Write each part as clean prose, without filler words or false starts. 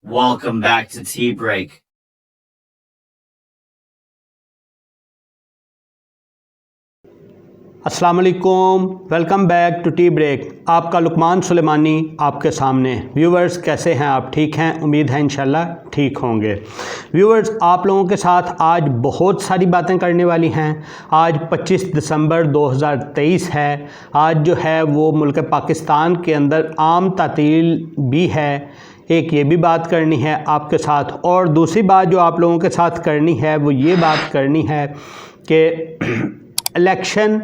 Welcome back to Tea Break. अस्सलाम वालेकुम, welcome back to tea break. आपका लुकमान सुलेमानी आपके सामने। व्यूवर्स कैसे हैं आप? ठीक हैं? उम्मीद है इंशाल्लाह ठीक होंगे। व्यूवर्स आप लोगों के साथ आज बहुत सारी बातें करने वाली हैं। आज 25 दिसंबर 2023 है। आज जो है वो मुल्क पाकिस्तान के अंदर आम तातील भी है। एक ये भी बात करनी है आपके साथ, और दूसरी बात जो आप लोगों के साथ करनी है वो ये बात करनी है कि इलेक्शन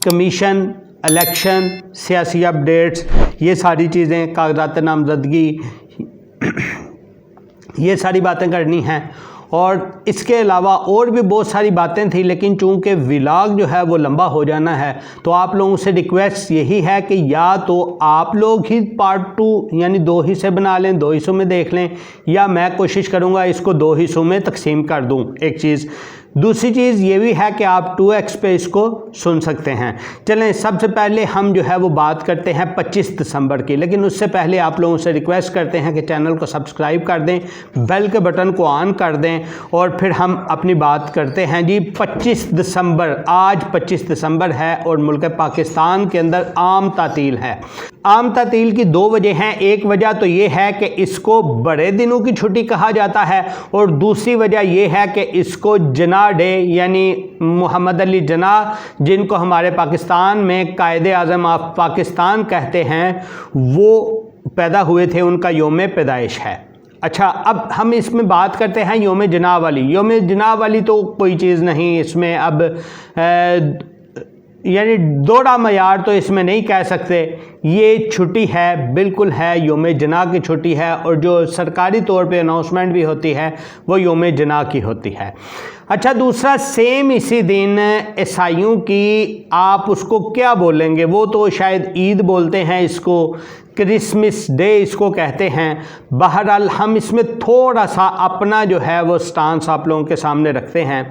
कमीशन, इलेक्शन, सियासी अपडेट्स, ये सारी चीज़ें, कागजात नामजदगी, ये सारी बातें करनी हैं। और इसके अलावा और भी बहुत सारी बातें थी, लेकिन चूंकि व्लॉग जो है वो लंबा हो जाना है तो आप लोगों से रिक्वेस्ट यही है कि या तो आप लोग ही पार्ट 2 यानी 2 हिस्से बना लें, 2 हिस्सों में देख लें, या मैं कोशिश करूँगा इसको 2 हिस्सों में तकसीम कर दूँ। एक चीज़। दूसरी चीज़ ये भी है कि आप 2x पे इसको सुन सकते हैं। चलें सबसे पहले हम जो है वो बात करते हैं 25 दिसंबर की, लेकिन उससे पहले आप लोगों से रिक्वेस्ट करते हैं कि चैनल को सब्सक्राइब कर दें, बेल के बटन को ऑन कर दें, और फिर हम अपनी बात करते हैं जी। 25 दिसंबर, आज 25 दिसंबर है और मुल्क पाकिस्तान के अंदर आम तातील है। आम तातील की 2 वजह हैं। एक वजह तो ये है कि इसको बड़े दिनों की छुट्टी कहा जाता है, और दूसरी वजह यह है कि इसको जना डे यानी मोहम्मद अली जना, जिनको हमारे पाकिस्तान में कायदे आज़म ऑफ पाकिस्तान कहते हैं, वो पैदा हुए थे, उनका योम पैदाइश है। अच्छा, अब हम इसमें बात करते हैं योम जना वाली। योम जना वाली तो कोई चीज़ नहीं इसमें, अब यानी दोहरा मयार तो इसमें नहीं कह सकते। ये छुट्टी है, बिल्कुल है, योम जना की छुट्टी है, और जो सरकारी तौर पे अनाउंसमेंट भी होती है वो योम जना की होती है। अच्छा, दूसरा सेम इसी दिन ईसाइयों की, आप उसको क्या बोलेंगे, वो तो शायद ईद बोलते हैं, इसको क्रिसमस डे इसको कहते हैं। बहरहाल हम इसमें थोड़ा सा अपना जो है वो स्टांस आप लोगों के सामने रखते हैं।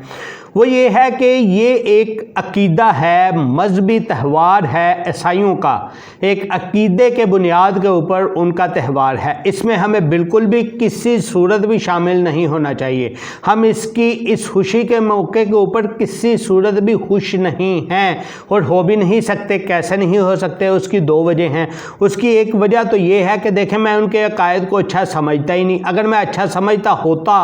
वो ये है कि ये एक अकीदा है, मजहबी त्यौहार है ईसाइयों का, एक अकीदे के बुनियाद के ऊपर उनका त्यौहार है। इसमें हमें बिल्कुल भी किसी सूरत भी शामिल नहीं होना चाहिए। हम इसकी इस खुशी के मौके के ऊपर किसी सूरत भी खुश नहीं हैं, और हो भी नहीं सकते। कैसे नहीं हो सकते? उसकी 2 वजह हैं। उसकी एक वजह तो ये है कि देखें, मैं उनके अकायद को अच्छा समझता ही नहीं। अगर मैं अच्छा समझता होता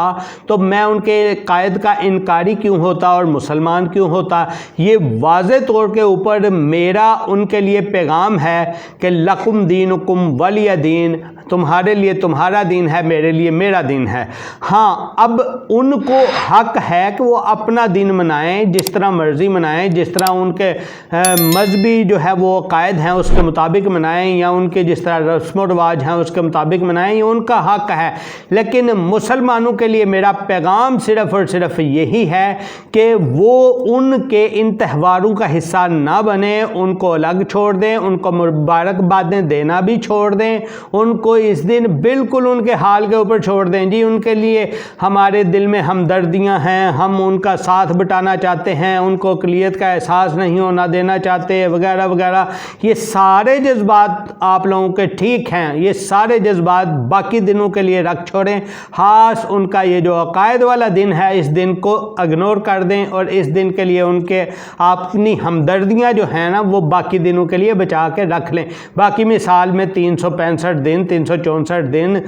तो मैं उनके अकायद का इनकारी क्यों होता और मुसलमान क्यों होता? ये वाज़े तौर के ऊपर मेरा उनके लिए पैगाम है कि लकुम दीनुकुम वलिय दीन, तुम्हारे लिए तुम्हारा दीन है, मेरे लिए मेरा दीन है। हाँ, अब उनको हक है कि वो अपना दिन मनाएं, जिस तरह मर्ज़ी मनाएं, जिस तरह उनके मजहबी जो है वो कायद हैं उसके मुताबिक मनाएं, या उनके जिस तरह रस्म व रिवाज हैं उसके मुताबिक मनाएं, ये उनका हक है। लेकिन मुसलमानों के लिए मेरा पैगाम सिर्फ़ और सिर्फ यही है कि वो उनके इन त्यौहारों का हिस्सा ना बने, उनको अलग छोड़ दें, उनको मुबारकबादें देना भी छोड़ दें, उनको इस दिन बिल्कुल उनके हाल के ऊपर छोड़ दें। जी, उनके लिए हमारे दिल में हमदर्दियां हैं, हम उनका साथ बटाना चाहते हैं, उनको अक़लियत का एहसास नहीं होना देना चाहते, वगैरह वगैरह। ये सारे जज्बात आप लोगों के ठीक हैं, ये सारे जज्बात बाकी दिनों के लिए रख छोड़ें। खास उनका ये जो अकायद वाला दिन है, इस दिन को इग्नोर कर दें, और इस दिन के लिए उनके अपनी हमदर्दियां जो हैं ना वो बाकी दिनों के लिए बचा के रख लें। बाकी मिसाल में 365 दिन, 364 दिन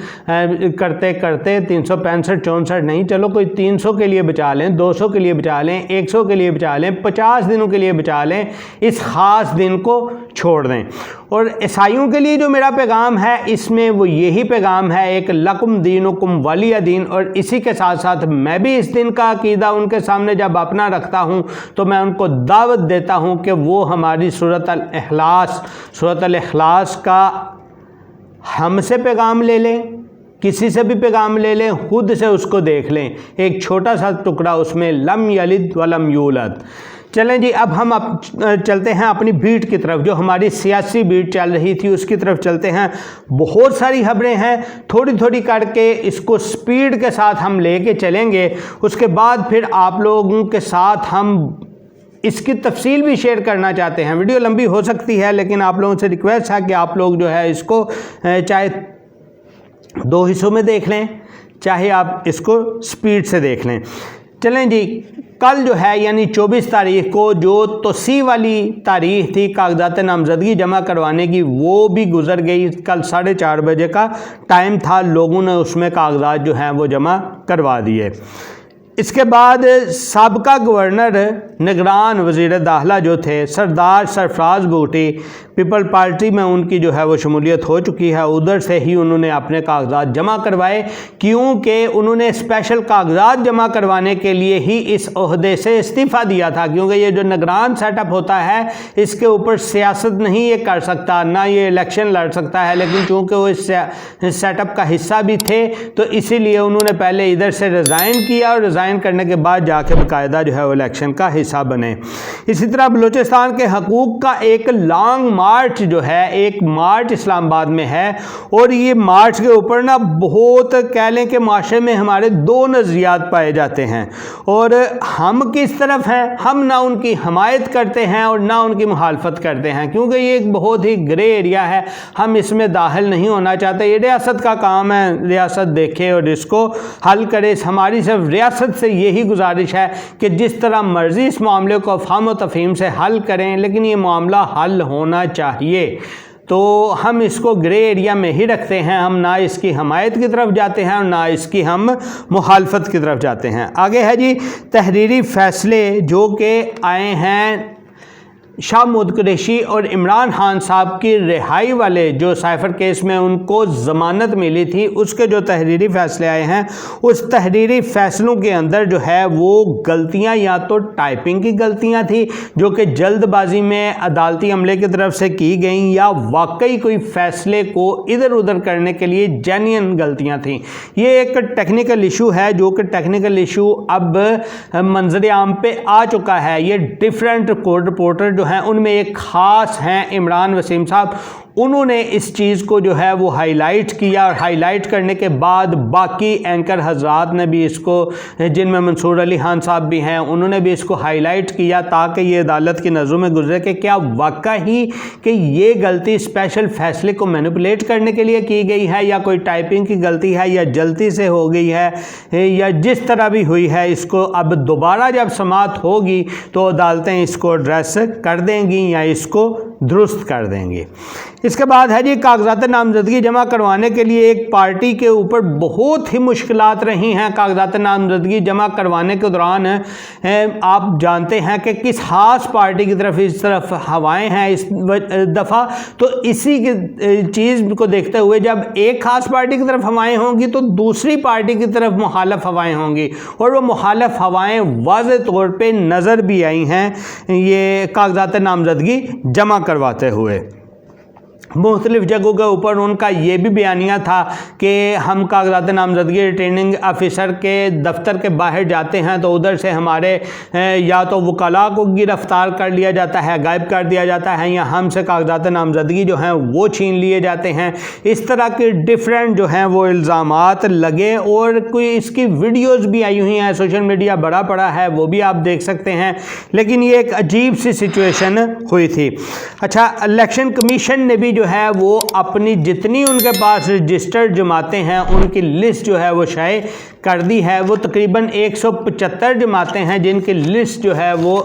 करते करते 365-64 नहीं, चलो कोई 300 के लिए बचा लें, 200 के लिए बचा लें, 100 के लिए बचा लें, 50 दिनों के लिए बचा लें, इस ख़ास दिन को छोड़ दें। और ईसाइयों के लिए जो मेरा पैगाम है इसमें वो यही पैगाम है, एक लकुम दीनुकुम वलिय दीन। और इसी के साथ साथ मैं भी इस दिन का अकीदा उनके सामने जब अपना रखता हूँ तो मैं उनको दावत देता हूँ कि वो हमारी सूरत अल इखलास का हमसे पैगाम ले लें, किसी से भी पैगाम ले लें, खुद से उसको देख लें, एक छोटा सा टुकड़ा उसमें लम यलिद वलम यूलद। चलें जी, अब हम चलते हैं अपनी बीट की तरफ, जो हमारी सियासी बीट चल रही थी उसकी तरफ चलते हैं। बहुत सारी खबरें हैं, थोड़ी थोड़ी करके इसको स्पीड के साथ हम लेके चलेंगे। उसके बाद फिर आप लोगों के साथ हम इसकी तफसील भी शेयर करना चाहते हैं। वीडियो लंबी हो सकती है, लेकिन आप लोगों से रिक्वेस्ट है कि आप लोग जो है इसको चाहे दो हिस्सों में देख लें, चाहे आप इसको स्पीड से देख लें। चलें जी, कल जो है यानी 24 तारीख को जो तोसी वाली तारीख थी कागजात नामजदगी जमा करवाने की, वो भी गुजर गई। कल 4:30 बजे का टाइम था, लोगों ने उसमें कागजात जो हैं वो जमा करवा दिए। इसके बाद साबका गवर्नर निगरान वज़ीर दाखिला जो थे सरदार सरफराज बूटी, पीपल पार्टी में उनकी जो है वो शमूलियत हो चुकी है, उधर से ही उन्होंने अपने कागजात जमा करवाए, क्योंकि उन्होंने स्पेशल कागजात जमा करवाने के लिए ही इस ओहदे से इस्तीफ़ा दिया था। क्योंकि ये जो निगरान सेटअप होता है इसके ऊपर सियासत नहीं ये कर सकता, ना ये इलेक्शन लड़ सकता है, लेकिन चूँकि वो इस सेटअप का हिस्सा भी थे तो इसीलिए उन्होंने पहले इधर से रिज़ाइन किया और रिज़ाइन करने के बाद जाके बाकायदा जो है वो इलेक्शन का हिस्सा बने। इसी तरह बलूचिस्तान के हकूक़ का एक लॉन्ग मार्च जो है, एक मार्च इस्लामाबाद में है, और ये मार्च के ऊपर ना बहुत कह लें कि माशरे में हमारे दो नज़रियात पाए जाते हैं, और हम किस तरफ हैं, हम ना उनकी हमायत करते हैं और ना उनकी मुखालफत करते हैं, क्योंकि ये एक बहुत ही ग्रे एरिया है, हम इसमें दाखिल नहीं होना चाहते। ये रियासत का काम है, रियासत देखे और इसको हल करे। हमारी सिर्फ रियासत से यही गुजारिश है कि जिस तरह मर्जी इस मामले को अफ़हाम व तफ़हीम से हल करें, लेकिन ये मामला हल होना चाहिए। तो हम इसको ग्रे एरिया में ही रखते हैं, हम ना इसकी हमायत की तरफ जाते हैं और ना इसकी हम मुखालफत की तरफ जाते हैं। आगे है जी तहरीरी फ़ैसले जो कि आए हैं शाह महमूद कुरैशी और इमरान खान साहब की रिहाई वाले जो साइफर केस में उनको ज़मानत मिली थी, उसके जो तहरीरी फ़ैसले आए हैं, उस तहरीरी फ़ैसलों के अंदर जो है वो गलतियां या तो टाइपिंग की गलतियां थी जो कि जल्दबाजी में अदालती अमले की तरफ से की गई, या वाकई कोई फ़ैसले को इधर उधर करने के लिए जेन्युइन गलतियाँ थीं। ये एक टेक्निकल इशू है जो कि टेक्निकल इशू अब मंजर आम पे आ चुका है। ये डिफरेंट कोर्ट रिपोर्टर जो हैं उनमें एक ख़ास हैं इमरान वसीम साहब, उन्होंने इस चीज़ को जो है वो हाईलाइट किया, और हाईलाइट करने के बाद बाकी एंकर हजरात ने भी इसको, जिनमें मंसूर अली खान साहब भी हैं, उन्होंने भी इसको हाईलाइट किया ताकि ये अदालत की नज़रों में गुजरे कि क्या वाकई कि ये गलती स्पेशल फ़ैसले को मैनिपुलेट करने के लिए की गई है, या कोई टाइपिंग की गलती है, या जल्दी से हो गई है, या जिस तरह भी हुई है, इसको अब दोबारा जब समाअत होगी तो अदालतें इसको एड्रेस कर देंगी या इसको दुरुस्त कर देंगी। इसके बाद है जी कागजात नामजदगी जमा करवाने के लिए एक पार्टी के ऊपर बहुत ही मुश्किलात रही हैं। कागजात नामजदगी जमा करवाने के दौरान आप जानते हैं कि किस खास पार्टी की तरफ इस तरफ हवाएं हैं इस दफ़ा, तो इसी की चीज़ को देखते हुए जब एक ख़ास पार्टी की तरफ हवाएं होंगी तो दूसरी पार्टी की तरफ मुखालफ हवाएं होंगी, और वो मुखालफ हवाएं वाज़े तौर पे नज़र भी आई हैं ये कागजात नामजदगी जमा करवाते हुए। मुख्तलिफ़ जगहों के ऊपर उनका ये भी बयानिया था कि हम कागजात नामजदगी रिटर्निंग ऑफिसर के दफ्तर के बाहर जाते हैं तो उधर से हमारे या तो वकला को गिरफ़्तार कर लिया जाता है, गायब कर दिया जाता है, या हमसे कागजात नामजदगी जो हैं वो छीन लिए जाते हैं। इस तरह के डिफरेंट जो हैं वो इल्ज़ामात लगे, और कोई इसकी वीडियोज़ भी आई हुई हैं, सोशल मीडिया बड़ा पड़ा है, वो भी आप देख सकते हैं। लेकिन ये एक अजीब सी सिचुएशन हुई थी। अच्छा, इलेक्शन कमीशन ने भी जो है वो अपनी जितनी उनके पास रजिस्टर्ड जमातें हैं उनकी लिस्ट जो है वो शाये कर दी है। वो तकरीबन 175 जमातें हैं जिनकी लिस्ट जो है वो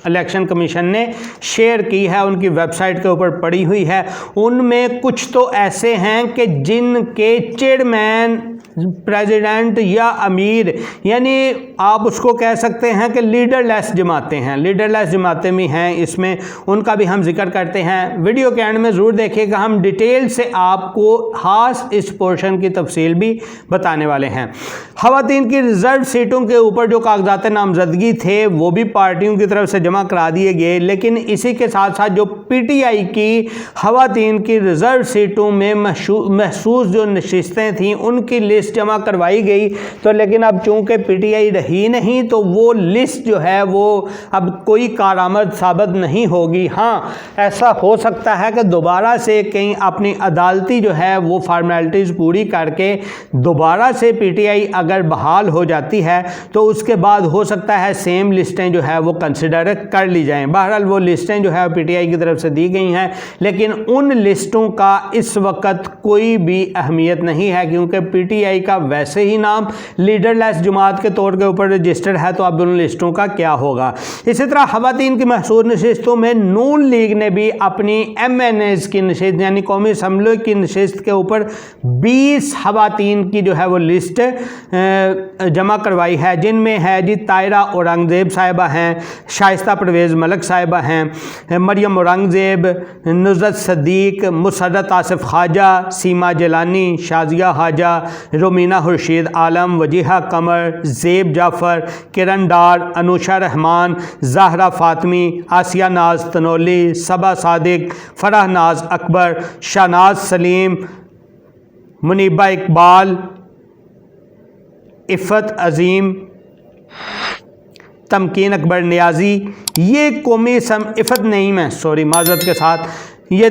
इलेक्शन कमीशन ने शेयर की है, उनकी वेबसाइट के ऊपर पड़ी हुई है। उनमें कुछ तो ऐसे हैं कि जिनके चेयरमैन, प्रेसिडेंट या अमीर, यानी आप उसको कह सकते हैं कि लीडरलेस जमातें हैं, लीडरलेस जमातें भी हैं इसमें, उनका भी हम जिक्र करते हैं। वीडियो के एंड में ज़रूर देखिएगा, हम डिटेल से आपको खास इस पोर्शन की तफसील भी बताने वाले हैं। ख़वातीन की रिज़र्व सीटों के ऊपर जो कागजात नामजदगी थे वो भी पार्टियों की तरफ से जमा करा दिए गए, लेकिन इसी के साथ साथ जो PTI की ख़वातीन की रिज़र्व सीटों में महसूस जो नशिस्तें थीं उनकी लिस्ट जमा करवाई गई। तो लेकिन अब चूंकि PTI रही नहीं तो वो लिस्ट जो है वो अब कोई कारआमद साबित नहीं होगी। हाँ, ऐसा हो सकता है कि दोबारा से कहीं अपनी अदालती जो है वो फार्मेलिटीज़ पूरी करके दोबारा से PTI अगर बहाल हो जाती है तो उसके बाद हो सकता है सेम लिस्टें जो है वो कंसिडर कर ली जाएं। बहरहाल वो लिस्टें जो है पीटीआई की तरफ से दी गई हैं, लेकिन उन लिस्टों का इस वक्त कोई भी अहमियत नहीं है, क्योंकि पीटीआई का वैसे ही नाम लीडरलेस जमात के तौर के ऊपर रजिस्टर्ड है, तो अब उन लिस्टों का क्या होगा। इसी तरह खवातीन की महसूर नशिस्तों में नून लीग ने भी अपनी MNAs की नशिस्त यानी कौमी असम्बली की नशिस्त के ऊपर 20 खवातीन की जो है वो लिस्ट जमा करवाई है, जिनमें है जी तायरा औरंगजेब साहिबा हैं, शाइस्ता परवेज़ मलक साहिबा हैं, मरियम औरंगजेब, नुज़रत सदीक, मुसर्रत आसिफ ख्वाजा, सीमा जलानी, शाजिया हाजा, रोमीना खुर्शीद आलम, वजीहा कमर, ज़ेब जाफ़र, किरण डार, अनुषा रहमान, ज़हरा फ़ातमी, आसिया नाज तनोली, सबा सादिक, फ़राह नाज अकबर, शाहनाज सलीम, मुनीबा इकबाल, इफ़त अज़ीम, तमकीन अकबर नियाज़ी, ये कौमी इफ़त नईम है, सॉरी माज़रत के साथ, ये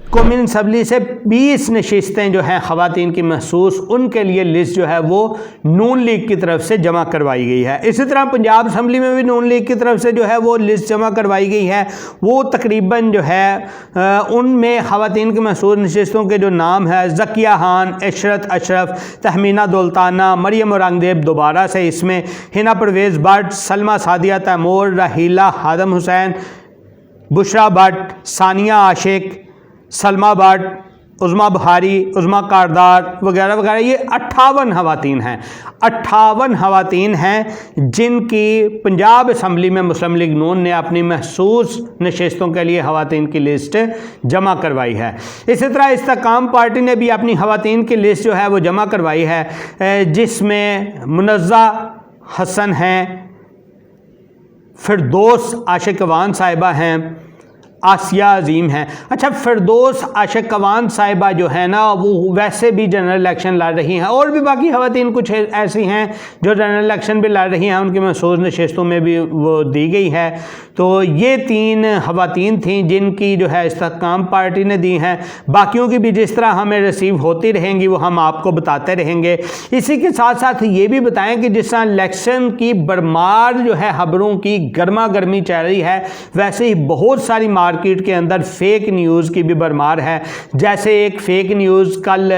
कौमी असम्बली से 20 नशिस्तें जो हैं ख़वातीन की महसूस, उनके लिए लिस्ट जो है वो नून लीग की तरफ से जमा करवाई गई है। इसी तरह पंजाब असम्बली में भी नून लीग की तरफ से जो है वो लिस्ट जमा करवाई गई है। वो तकरीबन जो है उनमें ख़वातीन की महसूस नशिस्तों के जो नाम है ज़किया खान, इशरत अशरफ, तहमीना दौलताना, मरियम औरंगजेब दोबारा से इसमें, हिना परवेज़ भट्ट, सलमा सादिया तैमूर, राहीला हादम हुसैन, बुशरा भट्ट, सानिया आशिक, सलमा भट्ट, उज़मा बुहारी, उज़मा कारदार वगैरह वगैरह, ये 58 खवातीन हैं। 58 खवातीन हैं जिनकी पंजाब असम्बली में मुस्लिम लीग नून ने अपनी महसूस नशिस्तों के लिए खवातीन की लिस्ट जमा करवाई है। इसी तरह इस्तेकाम पार्टी ने भी अपनी खवातीन की लिस्ट जो है वो जमा करवाई है, जिसमें मुनज़्ज़ा हसन हैं, फिरदौस आशिकवान साहिबा हैं, आसिया अजीम हैं। अच्छा, फिरदौस आशिकवान साहिबा जो है ना वो वैसे भी जनरल इलेक्शन लड़ रही हैं, और भी बाकी खवातीन कुछ ऐसी हैं जो जनरल इलेक्शन भी लड़ रही हैं, उनकी महसूस नशिस्तों में भी वो दी गई है। तो ये 3 खवातीन थीं जिनकी जो है इस्तेकाम पार्टी ने दी हैं। बाकियों की भी जिस तरह हमें रिसीव होती रहेंगी वो हम आपको बताते रहेंगे। इसी के साथ साथ ये भी बताएं कि जिस तरह इलेक्शन की बरमार जो है खबरों की गर्मा गर्मी चल रही है, वैसे ही बहुत सारी मार्केट के अंदर फेक न्यूज़ की भी बरमार है। जैसे एक फेक न्यूज़ कल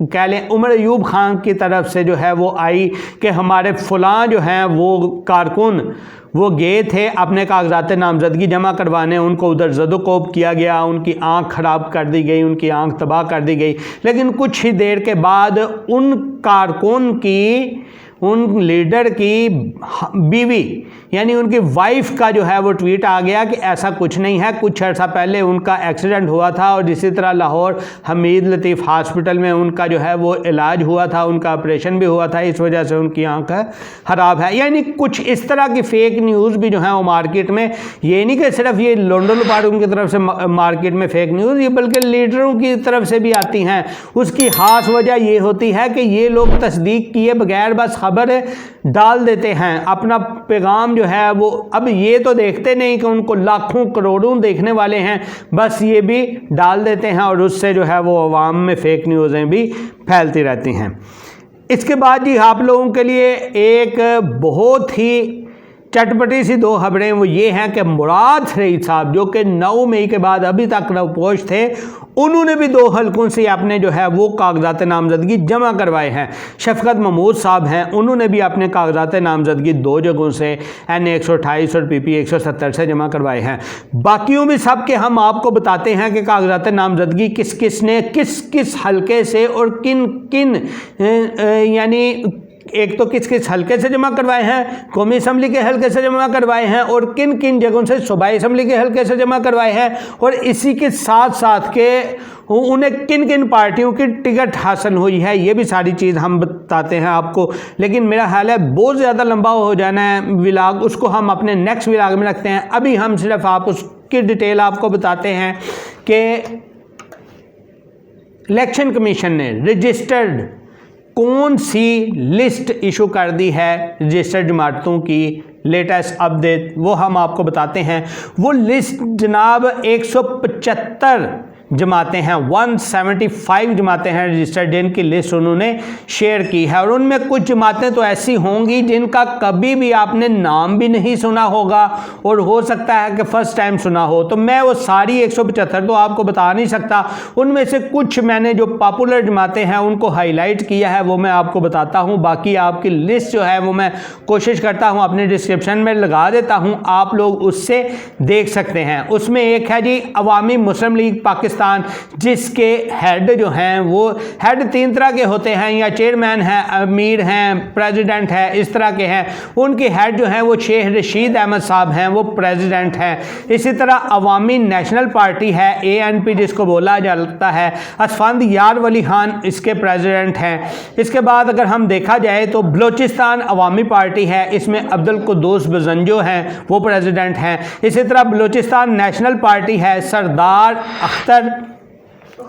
कह लें उमर अयूब खान की तरफ से जो है वो आई कि हमारे फ़लाँ जो हैं वो कारकुन वो गए थे अपने कागजात नामजदगी जमा करवाने, उनको उधर ज़दोकोब किया गया, उनकी आंख ख़राब कर दी गई, उनकी आंख तबाह कर दी गई। लेकिन कुछ ही देर के बाद उन कारकुन की, उन लीडर की बीवी यानी उनकी वाइफ का जो है वो ट्वीट आ गया कि ऐसा कुछ नहीं है, कुछ अर्सा पहले उनका एक्सीडेंट हुआ था और इसी तरह लाहौर हमीद लतीफ़ हॉस्पिटल में उनका जो है वो इलाज हुआ था, उनका ऑपरेशन भी हुआ था, इस वजह से उनकी आंख ख़राब है। यानी कुछ इस तरह की फ़ेक न्यूज़ भी जो है वो मार्केट में, ये नहीं कि सिर्फ ये लोंडो लुपाड़ों की तरफ से मार्केट में फ़ेक न्यूज़, ये बल्कि लीडरों की तरफ से भी आती हैं। उसकी ख़ास वजह ये होती है कि ये लोग तस्दीक किए बगैर बस खबर डाल देते हैं, अपना पैगाम जो है वो, अब ये तो देखते नहीं कि उनको लाखों करोड़ों देखने वाले हैं, बस ये भी डाल देते हैं और उससे जो है वो अवाम में फ़ेक न्यूज़ें भी फैलती रहती हैं। इसके बाद जी आप लोगों के लिए एक बहुत ही चटपटी सी 2 खबरें वो ये हैं कि मुराद फरीद साहब जो कि 9 मई के बाद अभी तक नौपोश थे, उन्होंने भी 2 हलकों से अपने जो है वो कागजात नामजदगी जमा करवाए हैं। शफकत महमूद साहब हैं, उन्होंने भी अपने कागजात नामजदगी 2 जगहों से NA 128 और PP 170 से जमा करवाए हैं। बाकियों भी सब के हम आपको बताते हैं कि कागजात नामजदगी किस किस ने किस किस हलके से और किन किन यानी एक तो किस किस हलके से जमा करवाए हैं, कौमी असम्बली के हलके से जमा करवाए हैं, और किन किन जगहों से सूबाई असम्बली के हलके से जमा करवाए हैं, और इसी के साथ साथ के उन्हें किन किन पार्टियों की टिकट हासिल हुई है, ये भी सारी चीज़ हम बताते हैं आपको। लेकिन मेरा ख्याल है बहुत ज़्यादा लंबा हो जाना है व्लॉग, उसको हम अपने नेक्स्ट व्लॉग में रखते हैं। अभी हम सिर्फ आप उसकी डिटेल आपको बताते हैं कि इलेक्शन कमीशन ने रजिस्टर्ड कौन सी लिस्ट इशू कर दी है रजिस्टर्ड जमातों की, लेटेस्ट अपडेट वो हम आपको बताते हैं। वो लिस्ट जनाब 175 जमातें हैं, 175 जमातें हैं रजिस्टर्ड, जिनकी लिस्ट उन्होंने शेयर की है। और उनमें कुछ जमातें तो ऐसी होंगी जिनका कभी भी आपने नाम भी नहीं सुना होगा और हो सकता है कि फर्स्ट टाइम सुना हो। तो मैं वो सारी 175 तो आपको बता नहीं सकता, उनमें से कुछ मैंने जो पॉपुलर जमातें हैं उनको हाईलाइट किया है, वो मैं आपको बताता हूँ। बाकी आपकी लिस्ट जो है वो मैं कोशिश करता हूँ अपने डिस्क्रिप्शन में लगा देता हूँ, आप लोग उससे देख सकते हैं। उसमें एक है जी अवामी मुस्लिम लीग पाकिस्तान, जिसके हेड जो हैं वो हेड 3 तरह के होते हैं, या चेयरमैन हैं, अमीर हैं, प्रेसिडेंट है, इस तरह के हैं। उनके हेड जो हैं वो शेख रशीद अहमद साहब हैं, वो प्रेसिडेंट हैं। इसी तरह अवामी नेशनल पार्टी है, ANP जिसको बोला जाता है, असफंद यार वली खान इसके प्रेसिडेंट हैं। इसके बाद अगर हम देखा जाए तो बलोचिस्तान अवामी पार्टी है, इसमें अब्दुल कुद्दूस बजंजो हैं, वो प्रेसिडेंट हैं। इसी तरह बलोचिस्तान नेशनल पार्टी है, सरदार अख्तर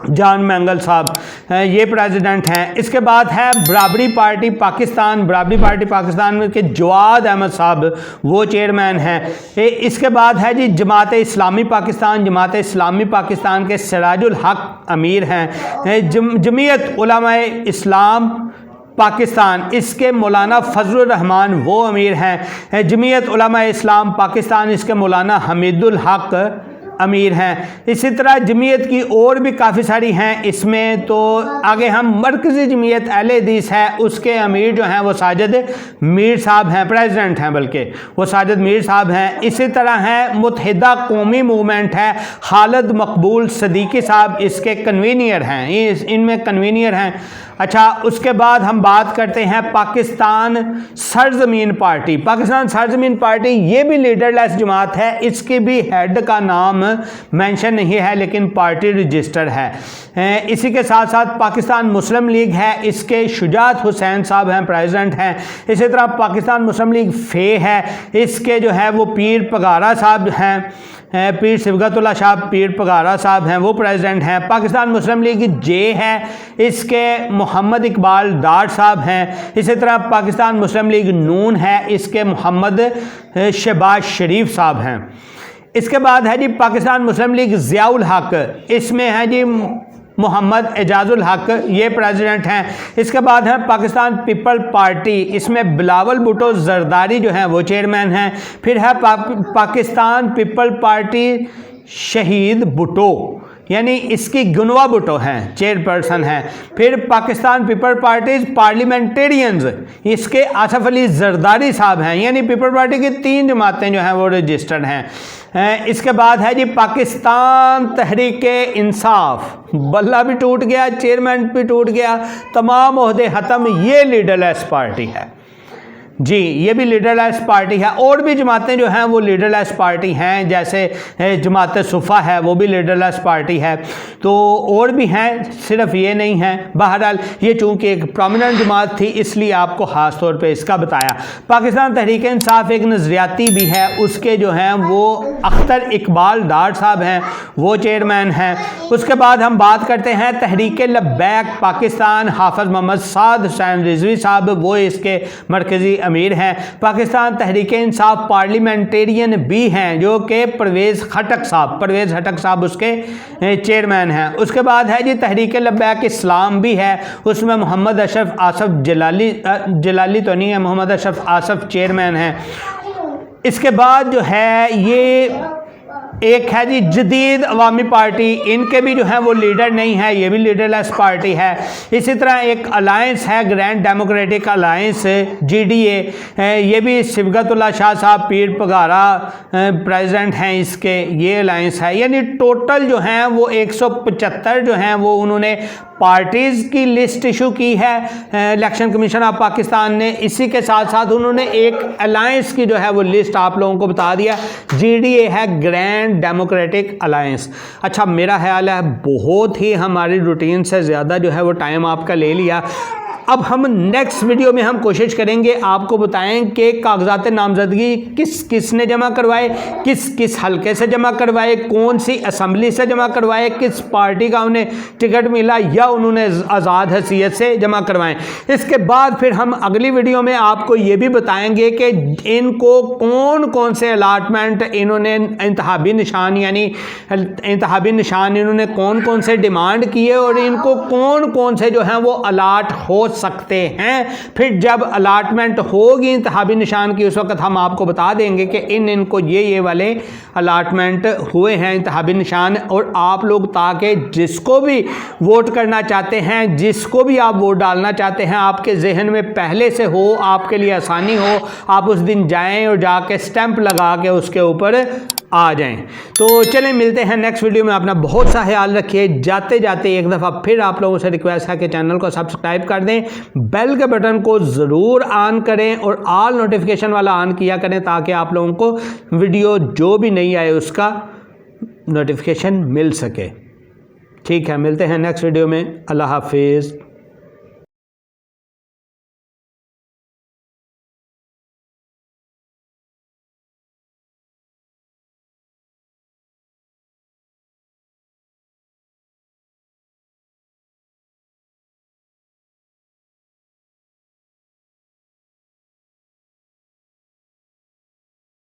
जान मैंगल साहब ये प्रेसिडेंट हैं। इसके बाद है बराबरी पार्टी पाकिस्तान, बराबरी पार्टी पाकिस्तान के जवाद अहमद साहब वो चेयरमैन हैं। इसके बाद है जी जमात इस्लामी पाकिस्तान, जमात इस्लामी पाकिस्तान के सिराजुल हक अमीर हैं। जमीयत उलमाए इस्लाम पाकिस्तान, इसके मौलाना फजलुर रहमान वो अमीर हैं। जमीयत उलमाए इस्लाम पाकिस्तान, इसके मौलाना हमीदुल हक अमीर हैं। इसी तरह जमीयत की और भी काफ़ी सारी हैं, इसमें तो आगे हम मरकज़ी जमीयत अहले हदीस है, उसके अमीर जो हैं वो साजिद मीर साहब हैं, प्रेसिडेंट हैं बल्कि वो साजिद मीर साहब हैं। इसी तरह है मुत्तहिदा कौमी मूवमेंट है, खालिद मकबूल सदीकी साहब इसके कन्वीनियर हैं, इनमें कन्वीनियर हैं। अच्छा, उसके बाद हम बात करते हैं पाकिस्तान सरजमीन पार्टी। पाकिस्तान सरजमीन पार्टी ये भी लीडरलेस जमात है, इसके भी हेड का नाम मेंशन नहीं है लेकिन पार्टी रजिस्टर है। इसी के साथ साथ पाकिस्तान मुस्लिम लीग है, इसके शुजात हुसैन साहब हैं, प्रेसिडेंट हैं। इसी तरह पाकिस्तान मुस्लिम लीग फे है, इसके जो है वो पीर पगारा साहब हैं, पीर सिबगतुल्लाह शाह पीर पगारा साहब हैं, वो प्रेसिडेंट हैं। पाकिस्तान मुस्लिम लीग जे है, इसके मोहम्मद इकबाल डार साहब हैं। इसी तरह पाकिस्तान मुस्लिम लीग नून है, इसके मोहम्मद शहबाज शरीफ साहब हैं। इसके बाद है जी पाकिस्तान मुस्लिम लीग ज़ियाउल हक, इसमें है जी मोहम्मद एजाजुल हक ये प्रेसिडेंट हैं। इसके बाद है पाकिस्तान पीपल पार्टी, इसमें बिलावल भुट्टो जरदारी जो हैं वो चेयरमैन हैं। फिर है पाकिस्तान पीपल पार्टी शहीद भुट्टो, यानी इसकी गुनवा भुट्टो हैं, चेयरपर्सन हैं। फिर पाकिस्तान पीपल पार्टीज पार्लियामेंटेरियंस, इसके आसफ अली जरदारी साहब हैं, यानी पीपल पार्टी की 3 जमातें जो हैं वो रजिस्टर्ड हैं। इसके बाद है जी पाकिस्तान तहरीक इंसाफ, बल्ला भी टूट गया, चेयरमैन भी टूट गया, तमाम ओहदे ख़त्म, ये लीडरलेस पार्टी है जी, ये भी लीडरलेस पार्टी है। और भी जमातें जो हैं वो लीडरलेस पार्टी हैं, जैसे जमात सुफ़ा है, वो भी लीडरलेस पार्टी है। तो और भी हैं, सिर्फ ये नहीं है। बहरहाल ये चूँकि एक प्रोमिनेंट जमात थी इसलिए आपको ख़ास तौर पे इसका बताया। पाकिस्तान तहरीक इंसाफ एक नज़रियाती भी है, उसके जो हैं वो अख्तर इकबाल डार साहब हैं, वो चेयरमैन हैं। उसके बाद हम बात करते हैं तहरीक लब्बैक पाकिस्तान, हाफिज़ मोहम्मद साद हुसैन रिजवी साहब वो इसके मरकज़ी अमीर हैं। पाकिस्तान तहरीक इंसाफ पार्लियामेंटेरियन भी हैं, जो कि परवेज़ खटक साहब उसके चेयरमैन हैं। उसके बाद है जी तहरीक लब्बैक इस्लाम भी है, उसमें मोहम्मद अशरफ आसफ जलाली तो नहीं है, मोहम्मद अशरफ आसफ चेयरमैन हैं। इसके बाद जो है ये एक है जी जदीद अवामी पार्टी, इनके भी जो है वो लीडर नहीं है, ये भी लीडरलेस पार्टी है। इसी तरह एक अलायंस है ग्रैंड डेमोक्रेटिक अलायंस GDA, ये भी सिबगतुल्लाह शाह साहब पीर पगारा प्रेसिडेंट हैं इसके, ये अलायंस है। यानी टोटल जो हैं वो 175 जो हैं वो उन्होंने पार्टीज़ की लिस्ट इशू की है इलेक्शन कमीशन ऑफ पाकिस्तान ने। इसी के साथ साथ उन्होंने एक अलायंस की जो है वो लिस्ट आप लोगों को बता दिया, GDA है ग्रैंड डेमोक्रेटिक अलायंस। अच्छा, मेरा ख्याल है बहुत ही हमारी रूटीन से ज़्यादा जो है वो टाइम आपका ले लिया। अब हम नेक्स्ट वीडियो में हम कोशिश करेंगे आपको बताएं कि कागजात नामजदगी किस किसने जमा करवाए, किस किस हलके से जमा करवाए, कौन सी असम्बली से जमा करवाए, किस पार्टी का उन्हें टिकट मिला या उन्होंने आज़ाद हैसियत से जमा करवाएं। इसके बाद फिर हम अगली वीडियो में आपको ये भी बताएंगे कि इनको कौन कौन से अलाटमेंट इन्होंने इंतहाबी निशान यानी इंतहाबी निशान इन्होंने कौन कौन से डिमांड किए और इनको कौन कौन से जो हैं वो अलाट हो सकते हैं। फिर जब अलाटमेंट होगी इंतहाबी निशान की उस वक्त हम आपको बता देंगे कि इनको ये वाले अलाटमेंट हुए हैं इंतहाबी निशान। और आप लोग ताकि जिसको भी वोट करना चाहते हैं, जिसको भी आप वोट डालना चाहते हैं, आपके जहन में पहले से हो, आपके लिए आसानी हो, आप उस दिन जाएं और जाके स्टैंप लगा के उसके ऊपर आ जाएं। तो चलें मिलते हैं नेक्स्ट वीडियो में। अपना बहुत सा ख्याल रखिए। जाते जाते एक दफ़ा फिर आप लोगों से रिक्वेस्ट है कि चैनल को सब्सक्राइब कर दें, बेल के बटन को ज़रूर ऑन करें और ऑल नोटिफिकेशन वाला ऑन किया करें ताकि आप लोगों को वीडियो जो भी नहीं आए उसका नोटिफिकेशन मिल सके। ठीक है, मिलते हैं नेक्स्ट वीडियो में। अल्लाह हाफिज़।